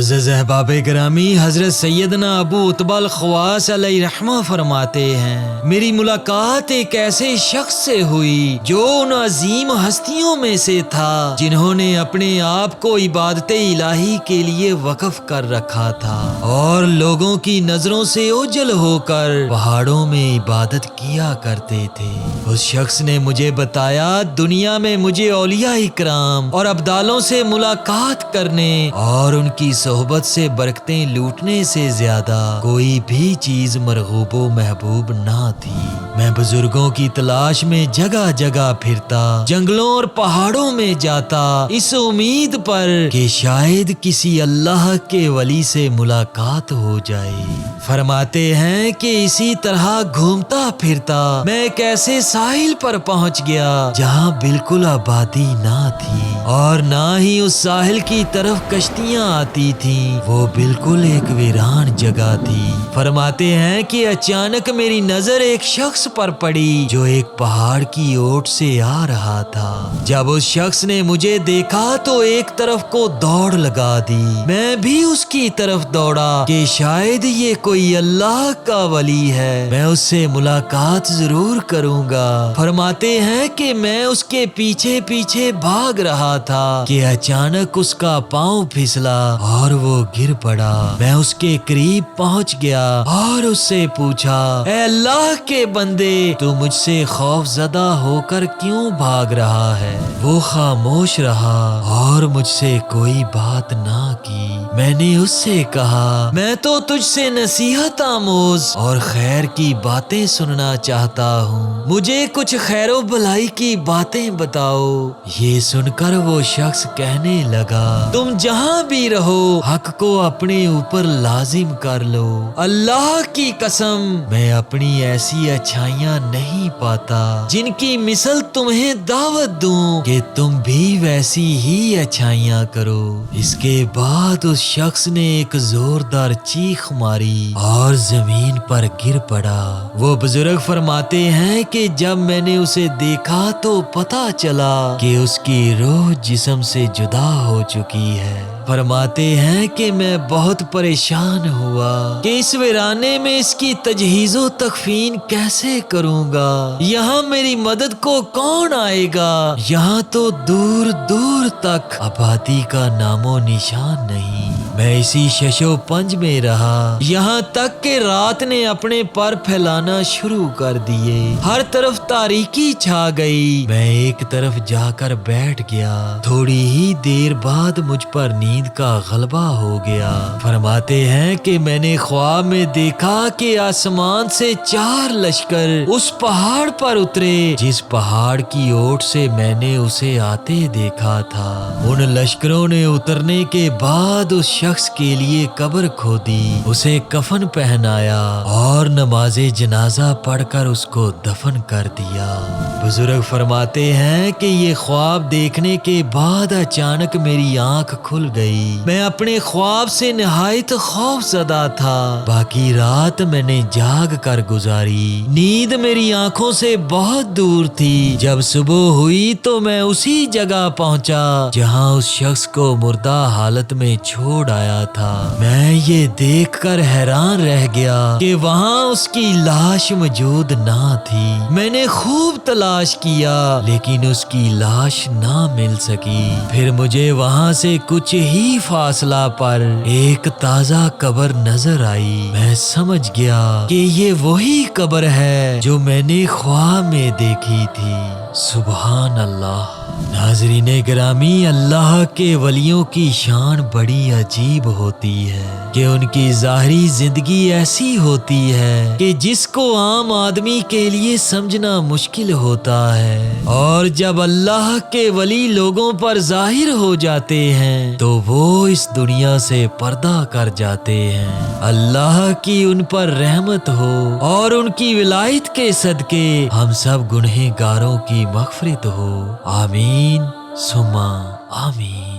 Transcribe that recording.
मुअज़्ज़ज़ अहबाब गिरामी, हज़रत सैयदना अबू उत्बा अल-ख़वास अलैहि रहमा फरमाते हैं, मेरी मुलाकात एक ऐसे शख्स से हुई जो उन अजीम हस्तियों में से था जिन्होंने अपने आप को इबादत इलाही के लिए वक़फ़ कर रखा था और लोगों की नजरों से ओझल होकर पहाड़ों में इबादत किया करते थे। उस शख्स ने मुझे बताया, दुनिया में मुझे औलिया इकराम और अब्दालों से मुलाकात करने और उनकी सोहबत से बरकतें लूटने से ज्यादा कोई भी चीज मरगूबो महबूब ना थी। मैं बुजुर्गों की तलाश में जगह जगह फिरता, जंगलों और पहाड़ों में जाता, इस उम्मीद पर कि शायद किसी अल्लाह के वली से मुलाकात हो जाए। फरमाते हैं कि इसी तरह घूमता फिरता मैं एक ऐसे साहिल पर पहुंच गया जहां बिल्कुल आबादी ना थी और ना ही उस साहिल की तरफ कश्तियां आती थीं। वो बिल्कुल एक वीरान जगह थी। फरमाते हैं कि अचानक मेरी नजर एक शख्स पर पड़ी जो एक पहाड़ की ओट से आ रहा था। जब उस शख्स ने मुझे देखा तो एक तरफ को दौड़ लगा दी। मैं भी उसकी तरफ दौड़ा कि शायद ये कोई अल्लाह का वली है, मैं उससे मुलाकात जरूर करूंगा। फरमाते हैं कि मैं उसके पीछे पीछे भाग रहा था कि अचानक उसका पांव फिसला और वो गिर पड़ा। मैं उसके करीब पहुंच गया और उससे पूछा, ऐ अल्लाह के बंदे, तू मुझसे खौफजदा होकर क्यों भाग रहा है? वो खामोश रहा और मुझसे कोई बात ना की। मैंने उससे कहा, मैं तो तुझसे नसीहत आमोज और खैर की बातें सुनना चाहता हूँ, मुझे कुछ खैरो भलाई की बातें बताओ। ये सुनकर वो शख्स कहने लगा, तुम जहाँ भी रहो हक को अपने ऊपर लाजिम कर लो। अल्लाह की कसम, मैं अपनी ऐसी अच्छाइयाँ नहीं पाता जिनकी मिसल तुम्हें दावत दूं कि तुम भी वैसी ही अच्छाइयाँ करो। इसके बाद उस शख्स ने एक जोरदार चीख मारी और जमीन पर गिर पड़ा। वो बुजुर्ग फरमाते हैं कि जब मैंने उसे देखा तो पता चला कि उसकी रूह जिस्म से जुदा हो चुकी है। फरमाते हैं कि मैं बहुत परेशान हुआ कि इस वीराने में इसकी तजहीज़ो तकफीन कैसे करूंगा। यहाँ मेरी मदद को कौन आएगा? यहाँ तो दूर दूर तक आबादी का नामो निशान नहीं। मैं इसी शशो पंज में रहा, यहाँ तक कि रात ने अपने पर फैलाना शुरू कर दिए। हर तरफ तारीकी छा गई। मैं एक तरफ जाकर बैठ गया। थोड़ी ही देर बाद मुझ पर नींद का गलबा हो गया। फरमाते हैं कि मैंने ख्वाब में देखा कि आसमान से 4 लश्कर उस पहाड़ पर उतरे जिस पहाड़ की ओट से मैंने उसे आते देखा था। उन लश्करों ने उतरने के बाद उस शख्स के लिए कब्र खोदी, उसे कफन पहनाया और नमाजे जनाजा पढ़कर उसको दफन कर दिया। बुजुर्ग फरमाते हैं कि ये ख्वाब देखने के बाद अचानक मेरी आंख खुल गई। मैं अपने ख्वाब से निहायत खौफज़दा था। बाकी रात मैंने जाग कर गुजारी। नींद मेरी आंखों से बहुत दूर थी। जब सुबह हुई तो मैं उसी जगह पहुंचा जहां उस शख्स को मुर्दा हालत में छोड़ आया था। मैं ये देखकर हैरान रह गया कि वहां उसकी लाश मौजूद ना थी। मैंने खूब तलाश किया लेकिन उसकी लाश ना मिल सकी। फिर मुझे वहां से कुछ ही फासला पर एक ताजा कब्र नजर आई। मैं समझ गया कि ये वही कब्र है जो मैंने ख्वाब में देखी थी। सुभान अल्लाह। नाज़रीन गिरामी, अल्लाह के वलियों की शान बड़ी अजीब होती है कि उनकी ज़ाहिरी जिंदगी ऐसी होती है कि जिसको आम आदमी के लिए समझना मुश्किल होता है, और जब अल्लाह के वली लोगों पर जाहिर हो जाते हैं तो वो इस दुनिया से पर्दा कर जाते हैं। अल्लाह की उन पर रहमत हो और उनकी विलायत के सदके हम सब गुनहगारों की मग़फ़िरत हो। आमीन सुम्मा आमीन।